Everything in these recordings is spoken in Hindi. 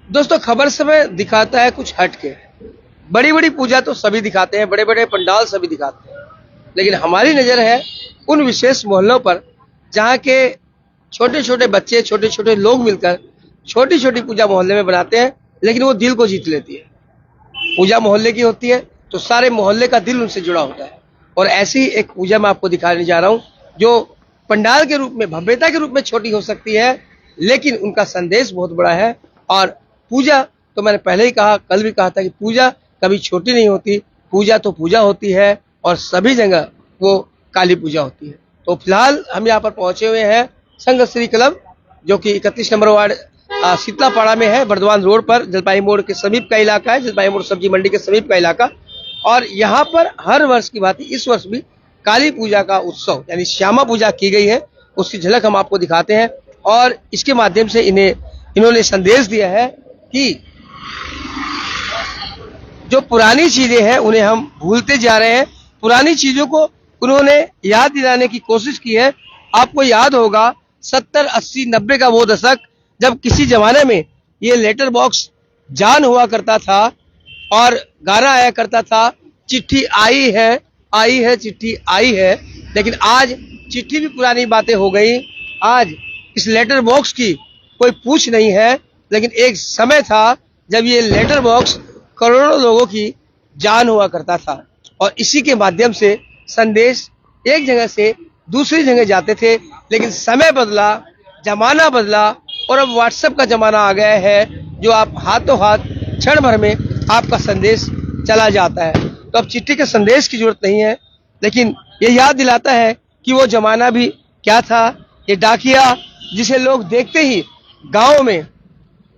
दोस्तों, खबर समय दिखाता है कुछ हट के। बड़ी बड़ी पूजा तो सभी दिखाते हैं, बड़े बड़े पंडाल सभी दिखाते हैं, लेकिन हमारी नजर है उन विशेष मोहल्लों पर जहाँ के छोटे छोटे बच्चे, छोटे छोटे लोग मिलकर छोटी छोटी पूजा मोहल्ले में बनाते हैं, लेकिन वो दिल को जीत लेती है। पूजा मोहल्ले की होती है तो सारे मोहल्ले का दिल उनसे जुड़ा होता है। और ऐसी एक पूजा मैं आपको दिखाने जा रहा हूँ जो पंडाल के रूप में, भव्यता के रूप में छोटी हो सकती है, लेकिन उनका संदेश बहुत बड़ा है। और पूजा तो मैंने पहले ही कहा, कल भी कहा था कि पूजा कभी छोटी नहीं होती। पूजा तो पूजा होती है और सभी जगह वो काली पूजा होती है। तो फिलहाल हम यहाँ पर पहुंचे हुए हैं संघ श्री क्लब, जो कि 31 नंबर वार्ड शीतलापाड़ा में है, बर्दवान रोड पर, जलपाई मोड़ के समीप का इलाका है, जलपाई मोड़ सब्जी मंडी के समीप का इलाका। और यहाँ पर हर वर्ष की भांति इस वर्ष भी काली पूजा का उत्सव यानी श्यामा पूजा की गई है, उसकी झलक हम आपको दिखाते हैं। और इसके माध्यम से इन्होंने संदेश दिया है कि जो पुरानी चीजें हैं उन्हें हम भूलते जा रहे हैं। पुरानी चीजों को उन्होंने याद दिलाने की कोशिश की है। आपको याद होगा 70, 80, 90 का वो दशक, जब किसी जमाने में ये लेटर बॉक्स जान हुआ करता था और गाना आया करता था, चिट्ठी आई है चिट्ठी आई है। लेकिन आज चिट्ठी भी पुरानी बातें हो गई। आज इस लेटर बॉक्स की कोई पूछ नहीं है, लेकिन एक समय था जब ये लेटर बॉक्स करोड़ों लोगों की जान हुआ करता था और इसी के माध्यम से संदेश एक जगह से दूसरी जगह जाते थे। लेकिन समय बदला, जमाना बदला और अब व्हाट्सएप का जमाना आ गया है, जो आप हाथों हाथ क्षण भर में आपका संदेश चला जाता है। तो अब चिट्ठी के संदेश की जरूरत नहीं है, लेकिन ये याद दिलाता है कि वो जमाना भी क्या था। ये डाकिया जिसे लोग देखते ही गांव में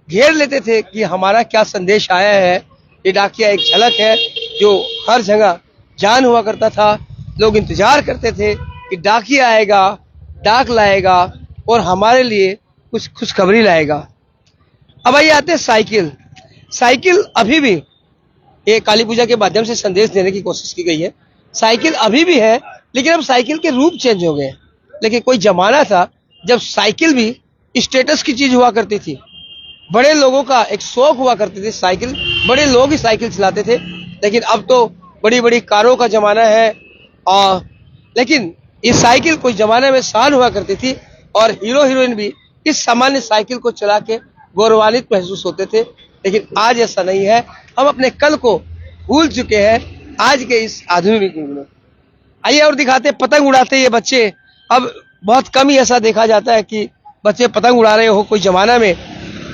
घेर लेते थे कि हमारा क्या संदेश आया है, ये डाकिया एक झलक है जो हर जगह जान हुआ करता था। लोग इंतजार करते थे कि डाकिया आएगा, डाक लाएगा और हमारे लिए कुछ खुशखबरी लाएगा। अब आइए आते हैं साइकिल। साइकिल अभी भी ये काली पूजा के माध्यम से संदेश देने की कोशिश की गई है। साइकिल अभी भी है, लेकिन अब साइकिल के रूप चेंज हो गए। लेकिन कोई जमाना था जब साइकिल भी स्टेटस की चीज हुआ करती थी, बड़े लोगों का एक शौक हुआ करती थी साइकिल, बड़े लोग ही साइकिल चलाते थे। लेकिन अब तो बड़ी बड़ी कारों का जमाना है। लेकिन ये साइकिल कोई जमाने में शान हुआ करती थी और हीरो हीरोइन भी इस सामान्य साइकिल को चला के गौरवान्वित महसूस होते थे। लेकिन आज ऐसा नहीं है। हम अपने कल को भूल चुके हैं आज के इस आधुनिक युग में। आइए और दिखाते, पतंग उड़ाते ये बच्चे। अब बहुत कम ही ऐसा देखा जाता है कि बच्चे पतंग उड़ा रहे हो। कोई जमाना में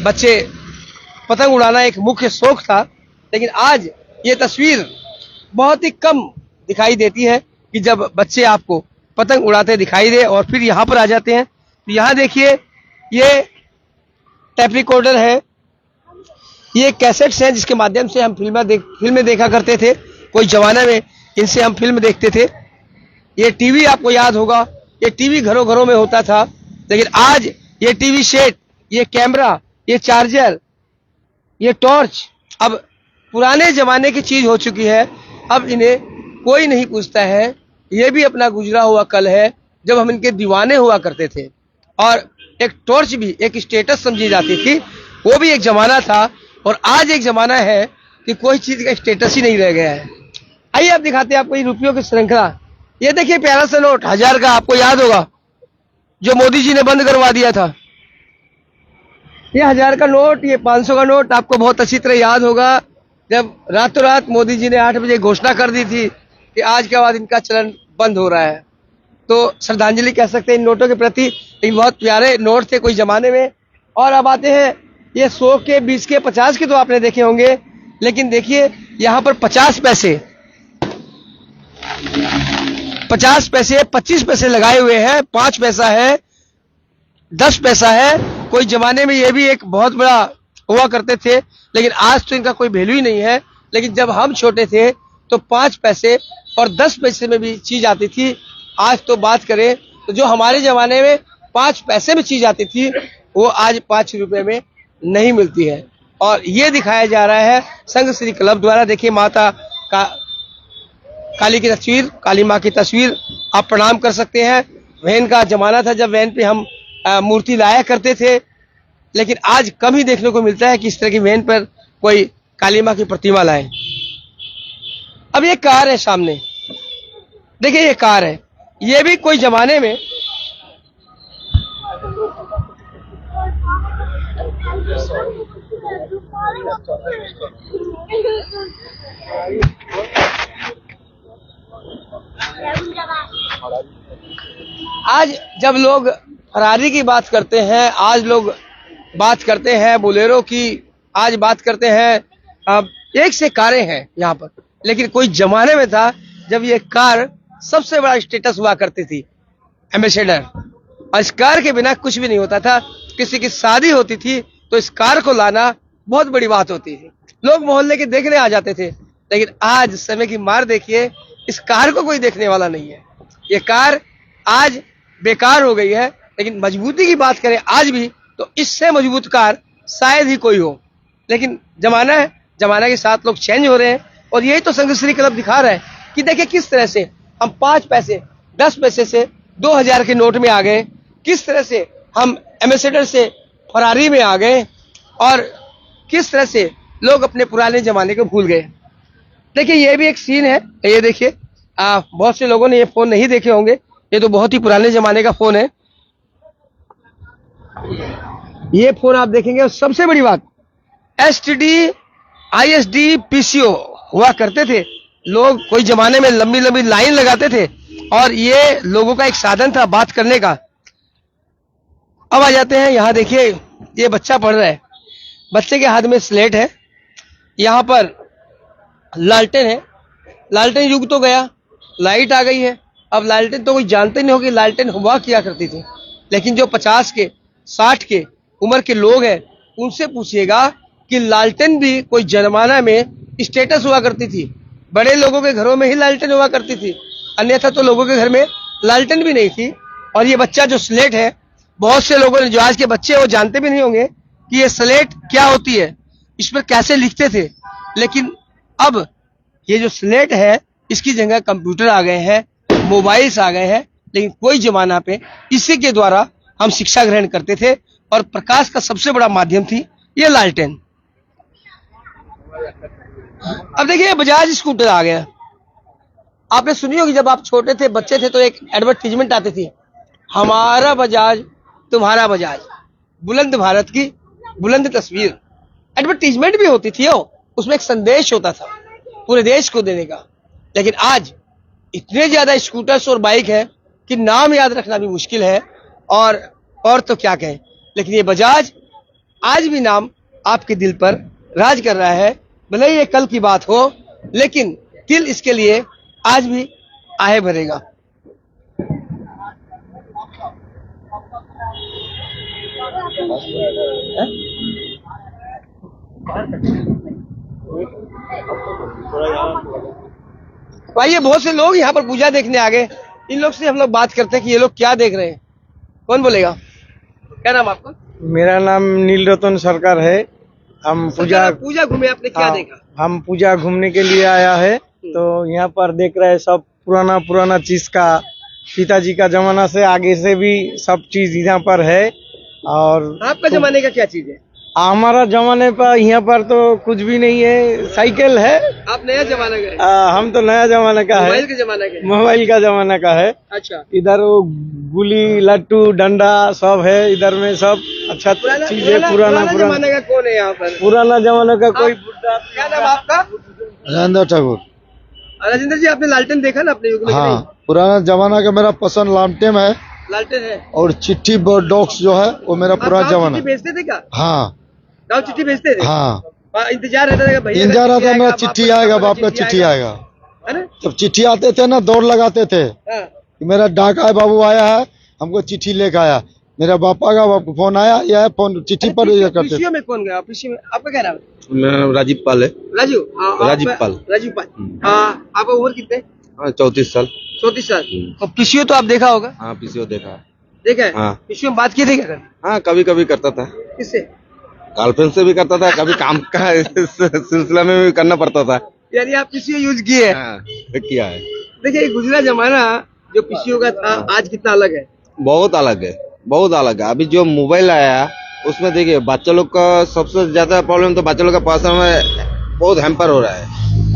बच्चे पतंग उड़ाना एक मुख्य शौक था, लेकिन आज ये तस्वीर बहुत ही कम दिखाई देती है कि जब बच्चे आपको पतंग उड़ाते दिखाई दे। और फिर यहाँ पर आ जाते हैं तो यहाँ देखिए, ये टेप रिकॉर्डर है, ये कैसेट्स हैं जिसके माध्यम से हम फिल्में देखा करते थे। कोई जमाने में इनसे हम फिल्म देखते थे। ये टीवी आपको याद होगा, ये टीवी घरों घरों में होता था। लेकिन आज ये टीवी सेट, ये कैमरा, ये चार्जर, ये टॉर्च अब पुराने जमाने की चीज हो चुकी है। अब इन्हें कोई नहीं पूछता है। ये भी अपना गुजरा हुआ कल है जब हम इनके दीवाने हुआ करते थे। और एक टॉर्च भी एक स्टेटस समझी जाती थी, वो भी एक जमाना था। और आज एक जमाना है कि कोई चीज का स्टेटस ही नहीं रह गया है। आइए अब दिखाते हैं आपको ये रुपयों की श्रृंखला। ये देखिए प्यारा सा नोट 1000 का, आपको याद होगा, जो मोदी जी ने बंद करवा दिया था। ये 1000 का नोट, ये 500 का नोट आपको बहुत अच्छी तरह याद होगा, जब रातों रात मोदी जी ने 8 बजे घोषणा कर दी थी कि आज के बाद इनका चलन बंद हो रहा है। तो श्रद्धांजलि कह सकते हैं इन नोटों के प्रति। एक बहुत प्यारे नोट थे कोई जमाने में। और अब आते हैं ये 100 के, 20 के, 50 के तो आपने देखे होंगे, लेकिन देखिए यहाँ पर 50 पैसे, 50 पैसे, 25 पैसे लगाए हुए हैं, 5 पैसा है, 10 पैसा है। कोई जमाने में ये भी एक बहुत बड़ा हुआ करते थे, लेकिन आज तो इनका कोई वैल्यू ही नहीं है। लेकिन जब हम छोटे थे तो 5 पैसे और 10 पैसे में भी चीज आती थी। आज तो बात करें तो जो हमारे जमाने में 5 पैसे में चीज आती थी, वो आज 5 रुपए में नहीं मिलती है। और ये दिखाया जा रहा है संघ श्री क्लब द्वारा। देखिए माता का काली की तस्वीर, काली माँ की तस्वीर आप प्रणाम कर सकते हैं। वैन का जमाना था जब वैन पे हम मूर्ति लाया करते थे, लेकिन आज कम ही देखने को मिलता है कि इस तरह की वैन पर कोई काली मां की प्रतिमा लाए। अब ये कार है सामने, देखिए ये कार है, ये भी कोई जमाने में आज जब लोग फरारी की बात करते हैं, आज लोग बात करते हैं बोलेरो की, आज बात करते हैं, अब एक से कारें हैं यहाँ पर, लेकिन कोई जमाने में था जब ये कार सबसे बड़ा स्टेटस हुआ करती थी, एम्बेसडर। और इस कार के बिना कुछ भी नहीं होता था। किसी की शादी होती थी तो इस कार को लाना बहुत बड़ी बात होती थी, लोग मोहल्ले के देखने आ जाते थे। लेकिन आज समय की मार देखिए, इस कार को कोई देखने वाला नहीं है। ये कार आज बेकार हो गई है, लेकिन मजबूती की बात करें आज भी तो इससे मजबूत कार शायद ही कोई हो। लेकिन जमाना है, जमाना के साथ लोग चेंज हो रहे हैं, और यही तो संघश्री क्लब दिखा रहा है कि देखिए किस तरह से हम 5 पैसे 10 पैसे से 2000 के नोट में आ गए, किस तरह से हम एम्बेसडर से फरारी में आ गए, और किस तरह से लोग अपने पुराने जमाने को भूल गए। देखिए ये भी एक सीन है, ये देखिए बहुत से लोगों ने ये फोन नहीं देखे होंगे, ये तो बहुत ही पुराने जमाने का फोन है। ये फोन आप देखेंगे, और सबसे बड़ी बात STD ISD PCO हुआ करते थे। लोग कोई जमाने में लंबी लंबी लाइन लगाते थे, और ये लोगों का एक साधन था बात करने का। अब आ जाते हैं, यहाँ देखिए ये बच्चा पढ़ रहा है, बच्चे के हाथ में स्लेट है, यहाँ पर लालटेन है। लालटेन युग तो गया, लाइट आ गई है। अब लालटेन तो कोई जानते नहीं होगी लालटेन हुआ किया करती थी, लेकिन जो 50 के 60 के उम्र के लोग हैं उनसे पूछिएगा कि लालटेन भी कोई जमाना में स्टेटस हुआ करती थी। बड़े लोगों के घरों में ही लालटेन हुआ करती थी, अन्यथा तो लोगों के घर में लालटेन भी नहीं थी। और ये बच्चा जो स्लेट है, बहुत से लोगों ने, जो आज के बच्चे वो जानते भी नहीं होंगे कि ये स्लेट क्या होती है, इस पर कैसे लिखते थे। लेकिन अब ये जो स्लेट है इसकी जगह कंप्यूटर आ गए हैं, मोबाइल्स आ गए हैं, लेकिन कोई जमाना पे इसी के द्वारा हम शिक्षा ग्रहण करते थे, और प्रकाश का सबसे बड़ा माध्यम थी ये लालटेन। अब देखिए बजाज स्कूटर आ गया। आपने सुनी होगी, जब आप छोटे थे, बच्चे थे, तो एक एडवर्टीजमेंट आती थी, हमारा बजाज तुम्हारा बजाज, बुलंद भारत की बुलंद तस्वीर। एडवर्टीजमेंट भी होती थी, उसमें एक संदेश होता था पूरे देश को देने का। लेकिन आज इतने ज्यादा स्कूटर्स और बाइक है कि नाम याद रखना भी मुश्किल है, और तो क्या कहें। लेकिन ये बजाज आज भी नाम आपके दिल पर राज कर रहा है। भले ही ये कल की बात हो, लेकिन दिल इसके लिए आज भी आहे भरेगा। भाई बहुत से लोग यहाँ पर पूजा देखने आ गए, इन लोग से हम लोग बात करते हैं कि ये लोग क्या देख रहे हैं। कौन बोलेगा? क्या नाम आपका? मेरा नाम नील रतन सरकार है। हम पूजा घूमे, आपने क्या देखा? हम पूजा घूमने के लिए आया है, तो यहाँ पर देख रहे हैं सब पुराना चीज का, पिताजी का जमाना से आगे से भी सब चीज यहाँ पर है। और आपका जमाने का क्या चीज है? हमारा जमाने पर यहाँ पर तो कुछ भी नहीं है, साइकिल है। आप नया जमाना का है? हम तो नया जमाने का है, मोबाइल के जमाना का। मोबाइल का जमाना का है। अच्छा, इधर वो गुली लट्टू डंडा सब है, इधर में सब अच्छा चीज है। पुराना जमाने का कौन है यहाँ पर? पुराना जमाने का कोई बुड्ढा। क्या नाम आपका? राजेंद्र ठाकुर। राजेंद्र जी, आपने लालटेन देखा ना अपने युग में? हाँ, पुराना जमाना का मेरा पसंद लालटेन है, लालटेन है। और चिट्ठी बॉक्स जो है वो मेरा पुराना जमाना। भेजते थे क्या? हाँ गाँव चिट्ठी भेजते थे? हाँ, इंतजार रहता था, भैया इंतजार रहता मेरा चिट्ठी आएगा, बाप का चिट्ठी आएगा। जब चिट्ठी आते थे ना, दौड़ लगाते थे कि मेरा डाक आया, बाबू आया है, हमको चिट्ठी लेकर आया। मेरा पापा का फोन आया, यह फोन चिट्ठी पर करते थे। में कौन गया? आपका क्या नाम है? मेरा राजीव पाल है। राजीव पाल। आपका उम्र कितने? 34 साल। 34 साल। तो पीसीओ तो आप देखा होगा? हाँ, पीसीओ देखा है। देखा है? हाँ। पीसीओ में बात की थी क्या? हाँ, कभी कभी करता था। किससे? गर्लफ्रेंड से भी करता था, कभी काम का सिलसिला में भी करना पड़ता था। यानी आप पीसीओ यूज किए? हाँ, किया है। देखिए गुजरा जमाना जो पीसीओ का था, आज कितना अलग है। बहुत अलग है, बहुत अलग है। अभी जो मोबाइल आया उसमें देखिए बच्चा लोग का सबसे ज्यादा प्रॉब्लम तो बच्चा लोग का पढ़ाने में बहुत हैम्पर हो रहा है।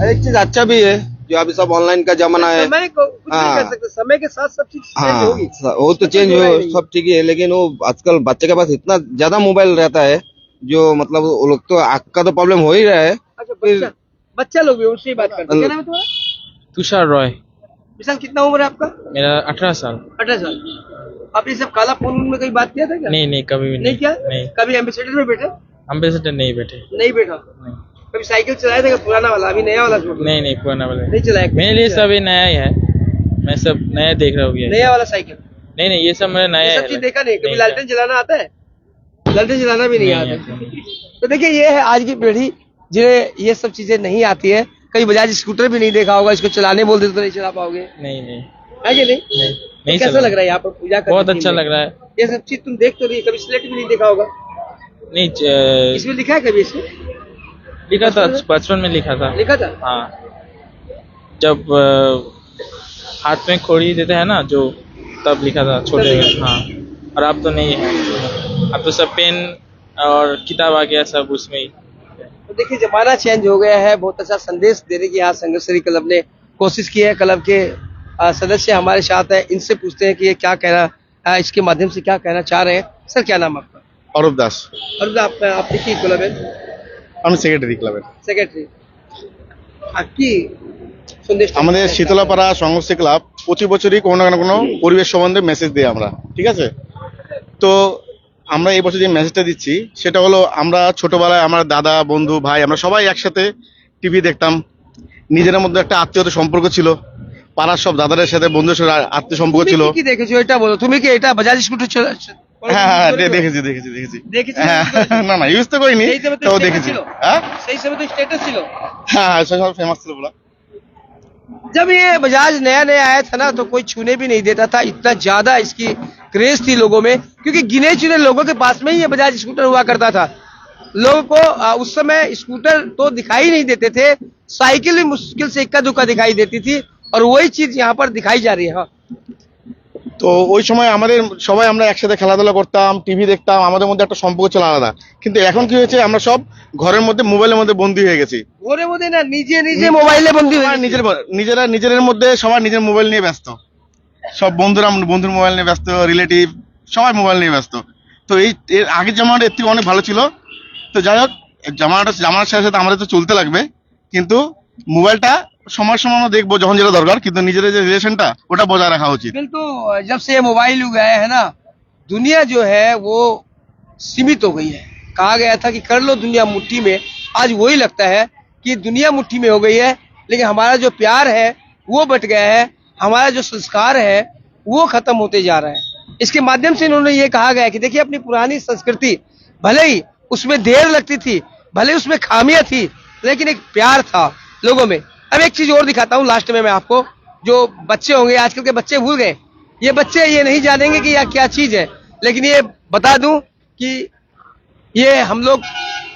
और एक चीज अच्छा भी है जो अभी सब ऑनलाइन का जमाना है। समय को कुछ नहीं कर सकते, समय के साथ सब चीज चेंज हाँ होगी। वो तो चेंज हो सब ठीक ही है, लेकिन वो आजकल बच्चे के पास इतना ज्यादा मोबाइल रहता है जो मतलब वो लोग तो आँख का तो प्रॉब्लम हो ही रहा है। अच्छा, बच्चा लोग भी उससे ही बात करते हैं। क्या नाम है तुम्हारा? तुषार रॉय। विशाल, कितना उम्र है आपका? मेरा 18 साल। 18 साल। आप ये सब काला फोन में कहीं बात किया था क्या? नहीं कभी भी नहीं किया? नहीं। कभी एम्बेसडर में बैठे? एम्बेसडर नहीं बैठे। नहीं बैठा। नहीं कभी साइकिल चलाया था क्या? पुराना वाला, अभी नया वाला छोड़ दिया? नहीं पुराना वाला नहीं चलाया? मेरे लिए सब ये नया ही है। मैं सब नया देख रहा हूँ। नया वाला साइकिल? नहीं ये सब मेरा नया ये है। सब चीज देखा नहीं? कभी नहीं लालटेन जलाना आता है? लालटेन जलाना भी नहीं नहीं आता। तो देखिए, ये है आज की पीढ़ी जिन्हें ये सब चीजें नहीं आती है। कभी बजाज स्कूटर भी नहीं देखा होगा, इसको चलाने बोल देते तो नहीं चला पाओगे, नहीं है कि नहीं? नहीं कैसा चला। लग रहा है यहाँ पर पूजा करने बहुत के अच्छा लिए? लग रहा है। ये सब चीज तुम देख तो रही, कभी स्लेट भी नहीं देखा होगा। नहीं इसमें लिखा है कभी? इसमें लिखा था, बचपन में लिखा था। लिखा था? हाँ, जब हाथ में खोड़ी देते हैं ना जो, तब लिखा था छोटे में। हाँ, और अब तो नहीं है, अब तो सब पेन और किताब आ गया सब उसमें ही। तो देखिए, जमाना चेंज हो गया है। बहुत अच्छा संदेश देने की यहाँ संघर्षरी क्लब ने कोशिश की है। क्लब के सदस्य हमारे साथ है, इनसे पूछते हैं कि ये क्या कहना, इसके माध्यम से क्या कहना चाह रहे हैं। सर, क्या नाम है आपका? অরূপ দাস। और আপনি কি ক্লাবের আমি সেক্রেটারি ক্লাবের। সেক্রেটারি? কি সন্দেশ? আমাদের শীতলাপাড়া সংঘর্ষ ক্লাব প্রতি বছরই কোনো না কোনো পরিবেশ সম্বন্ধে মেসেজ দিই আমরা, ঠিক আছে? তো আমরা এই বছর যে মেসেজটা দিচ্ছি সেটা হলো, আমরা ছোটবেলায় আমার দাদা বন্ধু ভাই আমরা সবাই একসাথে টিভি দেখতাম। নিজেদের মধ্যে একটা আত্মীয়তা সম্পর্ক ছিল, পাড়ার সব দাদাদের সাথে বন্ধুদের সাথে আত্মীয় সম্পর্ক ছিল। কি দেখেছো এটা বলো, তুমি কি এটা বাজাজ স্কুটার হ্যাঁ দেখেছি। দেখেছো? না ইউজ তো করিনি, সেই সময় তো তো status দেখেছি। ছিল। হ্যাঁ সেই समय तो स्टेटस ছিল। হ্যাঁ সব ফেমাস ছিল বলা। जब ये बजाज नया नया आया था ना, तो कोई छूने भी नहीं देता था। इतना ज्यादा इसकी क्रेज थी लोगों में, क्योंकि गिने चुने लोगों के पास में ही ये बजाज स्कूटर हुआ करता था। लोगों को उस समय स्कूटर तो दिखाई नहीं देते थे, साइकिल भी मुश्किल से इक्का दुक्का दिखाई देती थी, और वही चीज यहाँ पर दिखाई जा रही है। हाँ, তো ওই সময় আমাদের সবাই আমরা একসাথে খেলাধুলা করতাম, টিভি দেখতাম, আমাদের মধ্যে একটা সম্পর্ক ছিল আলাদা। কিন্তু এখন কি হয়েছে, আমরা সব ঘরের মধ্যে মোবাইলের মধ্যে বন্দী হয়ে গেছি। ওরে মধ্যে না, নিজে নিজে মোবাইলে বন্দী হয়ে সবাই নিজেদের মধ্যে সবাই নিজের মোবাইল নিয়ে ব্যস্ত। সব বন্ধুরা বন্ধুর মোবাইল নিয়ে ব্যস্ত, রিলেটিভ সবাই মোবাইল নিয়ে ব্যস্ত। তো এর আগের জামানাটা এর থেকে অনেক ভালো ছিল। তো যাই হোক, জামানার সাথে সাথে আমাদের তো চলতে লাগবে, কিন্তু মোবাইলটা সময় আমরা দেখবো যখন যেটা দরকার, কিন্তু নিজেদের যে রিলেশনটা ওটা বজায় রাখা উচিত। तो जब से ये मोबाइल युग आया है ना, दुनिया जो है वो सीमित हो गई है। कहा गया था कि कर लो दुनिया मुट्ठी में, आज वही लगता है कि दुनिया मुट्ठी में हो गई है, लेकिन हमारा जो प्यार है वो बट गया है, हमारा जो संस्कार है वो खत्म होते जा रहा है। इसके माध्यम से इन्होंने ये कहा गया कि देखिए, अपनी पुरानी संस्कृति, भले ही उसमें देर लगती थी, भले उसमें खामियां थी, लेकिन एक प्यार था लोगों में। अब एक चीज और दिखाता हूँ लास्ट में मैं आपको। जो बच्चे होंगे, आजकल के बच्चे भूल गए, ये बच्चे ये नहीं जानेंगे कि यह क्या चीज है, लेकिन ये बता दूं कि ये हम लोग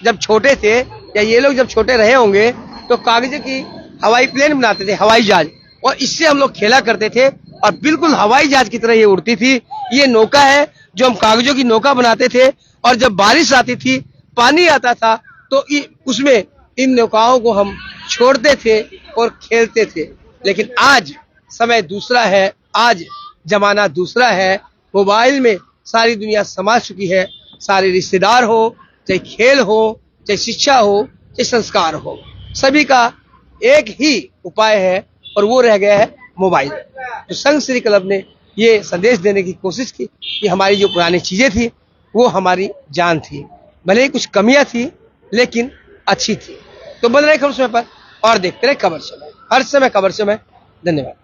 जब छोटे थे, या ये लोग जब छोटे रहे होंगे, तो कागज की हवाई प्लेन बनाते थे, हवाई जहाज, और इससे हम लोग खेला करते थे, और बिल्कुल हवाई जहाज की तरह ये उड़ती थी। ये नौका है जो हम कागजों की नौका बनाते थे, और जब बारिश आती थी, पानी आता था, तो उसमें इन नौकाओं को हम छोड़ते थे और खेलते थे। लेकिन आज समय दूसरा है, आज जमाना दूसरा है। मोबाइल में सारी दुनिया समा चुकी है। सारे रिश्तेदार हो, चाहे खेल हो, चाहे शिक्षा हो, चाहे संस्कार हो, सभी का एक ही उपाय है, और वो रह गया है मोबाइल। तो संघ श्री क्लब ने ये संदेश देने की कोशिश की कि हमारी जो पुरानी चीजें थी वो हमारी जान थी, भले ही कुछ कमियां थी लेकिन अच्छी थी। तो बन रहे खबर समय पर, और देखते रहे खबर समय, हर समय खबर समय। धन्यवाद।